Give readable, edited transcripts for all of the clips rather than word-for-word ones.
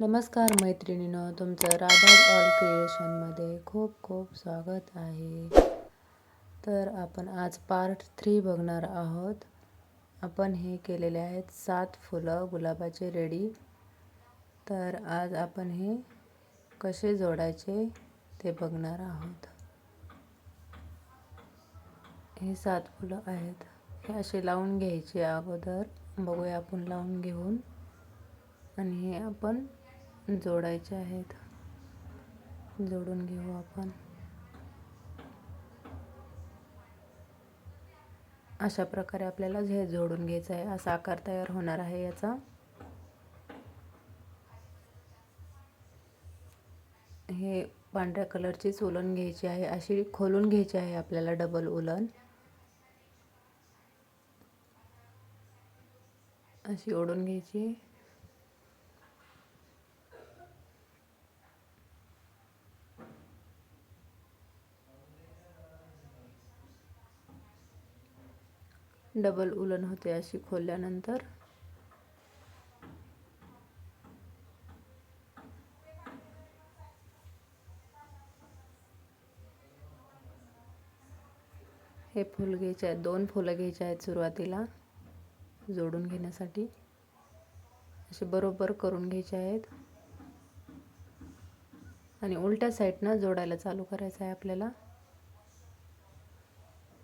नमस्कार मैत्रिणींनो, तुमचं राधाज ऑल क्रिएशनमध्ये खूप खूप स्वागत आहे. तर आपण आज पार्ट 3 बघणार आहोत. आपण हे केलेले आहेत 7 फुलं गुलाबाचे रेडी. तर आज आपण हे कसे जोडायचे ते बघणार आहोत. हे 7 फुलं आहेत. हे असे लावून घ्यायचे अगोदर. बघूया आपण लावून घेऊन, आणि हे आपण जोडायचे आहेत. जोडून घेऊ आपण. अशा प्रकारे आपल्याला हे जोडून घ्यायचं आहे. असा आकार तयार होणार आहे याचा. हे पांढऱ्या कलरची उलन घ्यायची आहे. अशी खोलून घ्यायची आहे आपल्याला डबल उलन. अशी ओढून घ्यायची. डबल उलन होते अशी खोलल्यानंतर. हे फूल घ्यायचे आहे. 2 फुलं घ्यायची आहेत सुरुवातीला जोडून घेण्यासाठी. असे बरोबर करून घ्यायचे आहेत आणि उलट्या साईडनं जोडायला चालू करायचं आहे आपल्याला.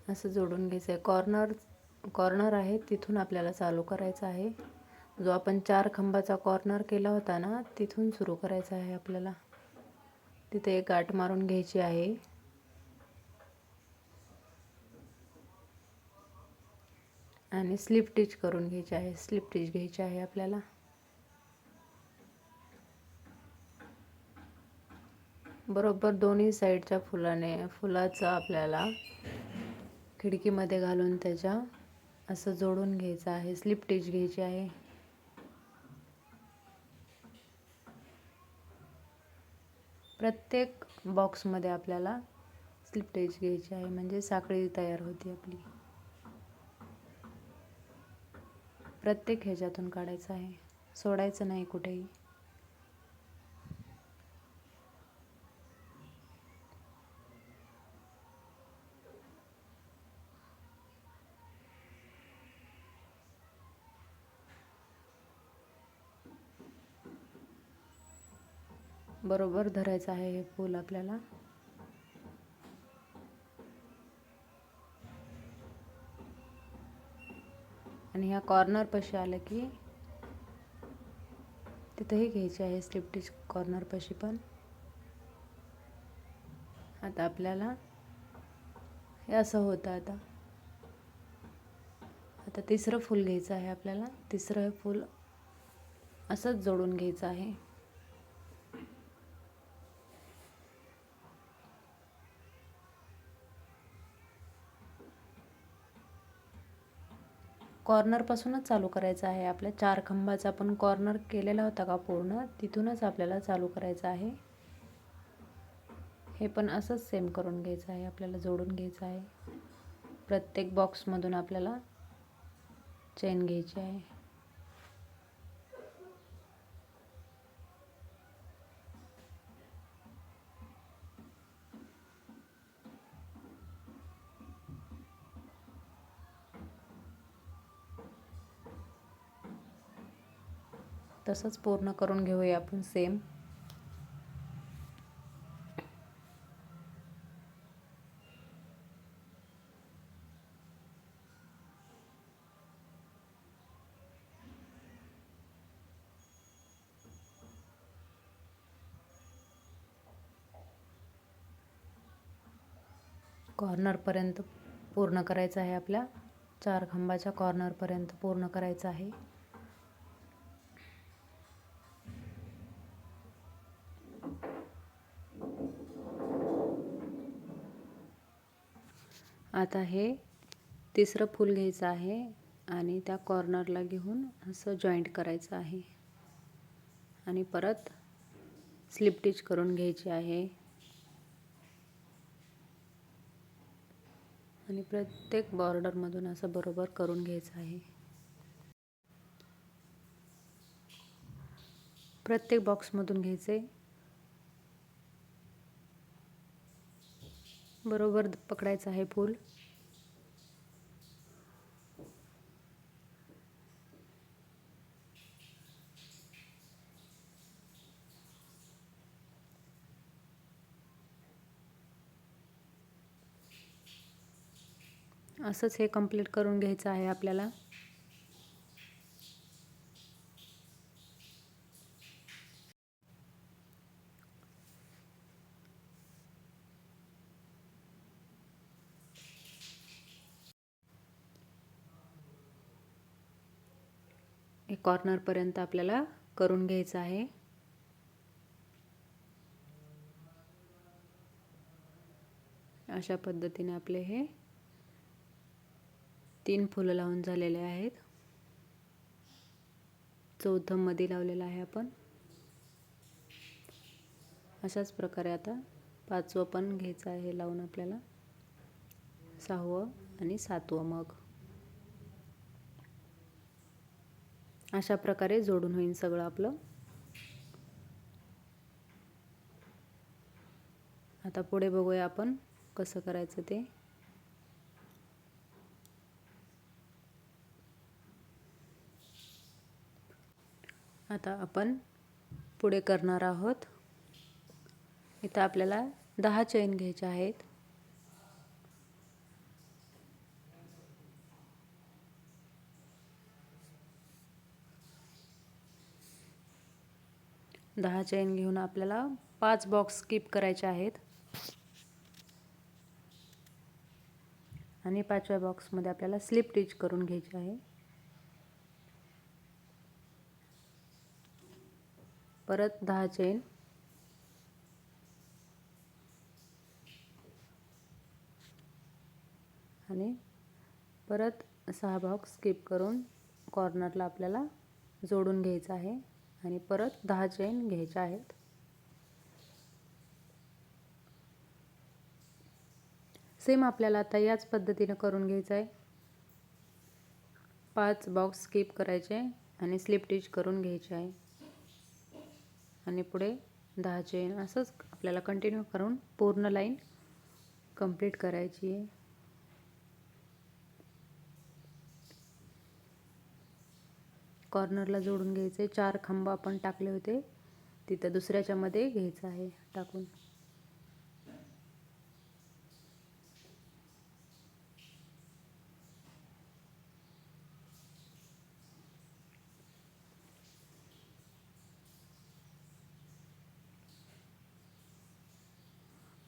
असं जोडून घ्यायचं आहे. कॉर्नर आहे तिथून आपल्याला चालू करायचं आहे. जो आपण 4 खांबाचा कॉर्नर केला होता ना, तिथून सुरू करायचं आहे आपल्याला. तिथे एक गाठ मारून घ्यायची आहे. आणि स्लिप स्टिच करून घ्यायची आहे. स्लिप स्टिच घ्यायची आहे आपल्याला. बरोबर दोन्ही साईडच्या फुलाचं आपल्याला खिडकीमध्ये घालून त्याच्या असं जोडून घ्यायचं आहे. स्लिप स्टिच घ्यायची आहे. प्रत्येक बॉक्समध्ये आपल्याला स्लिप स्टिच घ्यायची आहे, म्हणजे साखळी तयार होती आपली. प्रत्येक ह्याच्यातून काढायचं आहे, सोडायचं नाही कुठेही. बरोबर धरायचं आहे हे फूल आपल्याला. आणि ह्या कॉर्नर पाशी आलं की तिथंही घ्यायची आहे स्लिप स्टिच कॉर्नर पाशी पण. आता आपल्याला हे असं होतं. आता तिसरं फूल घ्यायचं आहे आपल्याला. तिसरं फूल असंच जोडून घ्यायचं आहे. कॉर्नरपासूनच चालू करायचं आहे. आपल्या 4 खांबाचा आपण कॉर्नर केलेला होता का पूर्ण, तिथूनच आपल्याला चालू करायचं आहे. हे पण असंच सेम करून घ्यायचं आहे आपल्याला, जोडून घ्यायचं आहे. प्रत्येक बॉक्समधून आपल्याला चेन घ्यायची आहे. तसंच पूर्ण करून घेऊया आपण सेम. कॉर्नरपर्यंत पूर्ण करायचं आहे. आपल्या 4 खांबाच्या कॉर्नरपर्यंत पूर्ण करायचं आहे. आता हे तिसरं फूल घ्यायचं आहे आणि त्या कॉर्नरला घेऊन असं जॉईंट करायचं आहे. आणि परत स्लिप स्टिच करून घ्यायची आहे. आणि प्रत्येक बॉर्डरमधून असं बरोबर करून घ्यायचं आहे. प्रत्येक बॉक्समधून घ्यायचे, बरोबर पकडायचं आहे फूल. असंच हे कंप्लीट करून घ्यायचं आहे आपल्याला. हे कॉर्नरपर्यंत आपल्याला करून घ्यायचं आहे. अशा पद्धतीने आपले हे 3 फुलं लावून झालेले आहेत. चौथं मध्ये लावलेलं आहे आपण. अशाच प्रकारे आता 5वं पण घ्यायचं आहे लावून आपल्याला, 6वं आणि 7वं. मग अशा प्रकारे जोडून होईल सगळं आपलं. आता पुढे बघूया आपण कसं करायचं ते. आता आपण पुढे करणार आहोत. इथं आपल्याला 10 चैन घ्यायच्या आहेत. 10 चैन घेऊन आपल्याला 5 बॉक्स स्किप करायचे आहेत आणि 5व्या बॉक्समध्ये आपल्याला स्लिप स्टिच करून घ्यायचे आहे. परत 10 चैन आणि परत 6 बॉक्स स्किप करून कॉर्नरला आपल्याला जोडून घ्यायचं आहे आणि परत 10 चैन घ्यायच्या आहेत. सेम आपल्याला आता याच पद्धतीने करून घ्यायचं आहे. 5 बॉक्स स्किप करायचे आणि स्लिप स्टिच करून घ्यायचे आहे आणि पुढे 10 चैन. असंच आपल्याला कंटिन्यू करून पूर्ण लाईन कंप्लीट करायची आहे. कॉर्नरला जोडून घ्यायचे. 4 खांब आपण टाकले होते तिथं दुसऱ्याच्या मध्ये घ्यायचं आहे टाकून.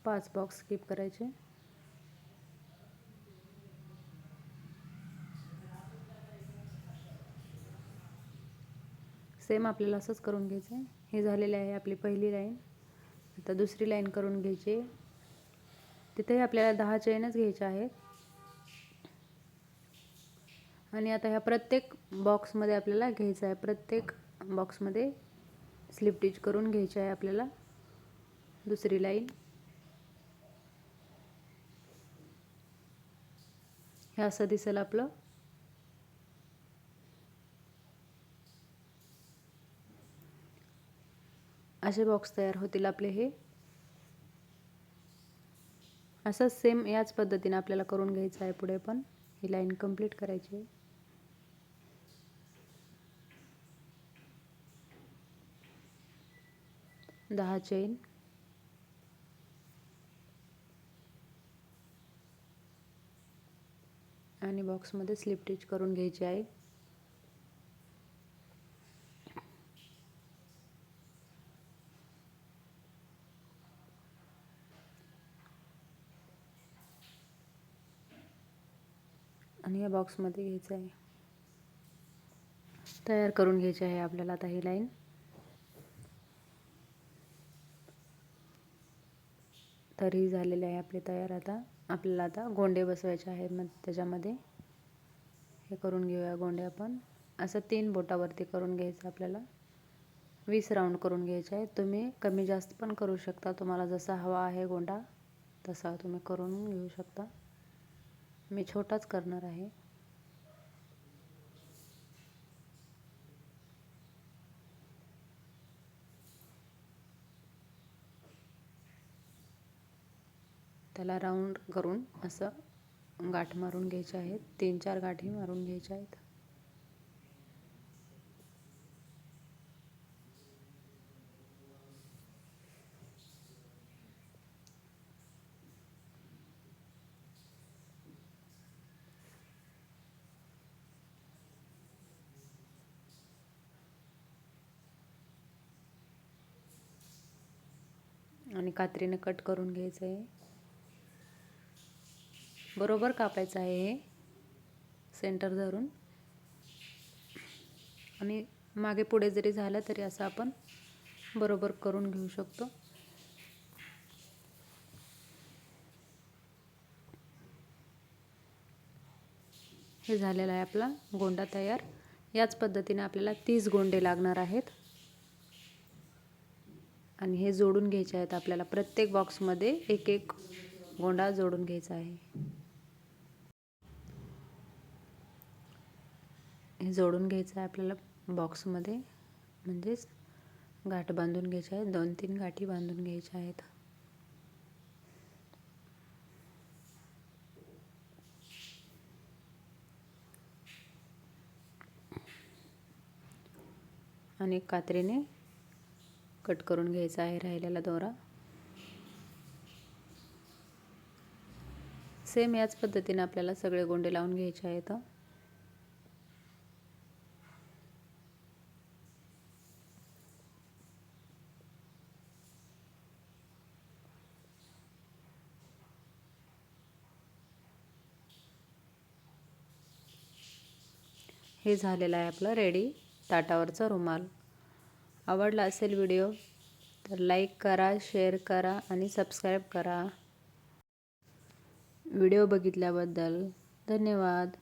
पाच बॉक्स स्किप करायचे. सेम आपल्याला असंच करून घ्यायचं आहे. हे झालेले आहे आपली पहिली लाईन. आता दुसरी लाईन करून घ्यायची. तिथे आपल्याला 10 चैनच घ्यायच्या आहेत आणि आता ह्या प्रत्येक बॉक्समध्ये आपल्याला घ्यायचं आहे. प्रत्येक बॉक्समध्ये स्लिप स्टिच करून घ्यायची आहे आपल्याला दुसरी लाईन. हे असं दिसेल आपलं. असे बॉक्स तयार होतील आपले हे. असंच सेम याच पद्धतीने आपल्याला करून घ्यायचं आहे. पुढे पण ही लाईन कंप्लीट करायची आहे. दहा चैन आणि बॉक्समध्ये स्लिप स्टिच करून घ्यायची आहे. आणि या बॉक्समध्ये घ्यायचं आहे. तयार करून घ्यायची आहे आपल्याला आता ही लाईन. तर ही झालेली आहे आपली तयार. आता आपल्याला आता गोंडे बसवायचे आहेत. मग त्याच्यामध्ये हे करून घेऊया गोंडे आपण. असं 3 बोटावरती करून घ्यायचं आपल्याला. 20 राऊंड करून घ्यायचे आहेत. तुम्ही कमी जास्त पण करू शकता. तुम्हाला जसा हवा आहे गोंडा तसा तुम्ही करून घेऊ शकता. मी छोटाच करणार आहे. त्याला राऊंड करून असं गाठ मारून घ्यायचे आहेत. 3-4 गाठी मारून घ्यायच्या आहेत. आणि कात्रीने कट करून घ्यायचं आहे. बरोबर कापायचं आहे हे सेंटर धरून. आणि मागे पुढे जरी झालं तरी असं आपण बरोबर करून घेऊ शकतो. हे झालेला आहे आपला गोंडा तयार. याच पद्धतीने आपल्याला 30 गोंडे लागणार आहेत. आणि हे जोडून घ्यायचे आहेत आपल्याला. प्रत्येक बॉक्समध्ये एक एक गोंडा जोडून घ्यायचा आहे. हे जोडून घ्यायचं आहे आपल्याला बॉक्समध्ये, म्हणजेच गाठ बांधून घ्यायची आहे. 2-3 गाठी बांधून घ्यायच्या आहेत. आणि कात्रीने कट करून घ्यायचा आहे राहिलेला दोरा. सेम याच पद्धतीने आपल्याला सगळे गोंडे लावून घ्यायचे आहेत. हे झालेलं आहे आपलं रेडी ताटावरचा रुमाल. आवडला असेल व्हिडिओ तर लाईक करा, शेअर करा आणि सबस्क्राईब करा. व्हिडिओ बघितल्याबद्दल धन्यवाद.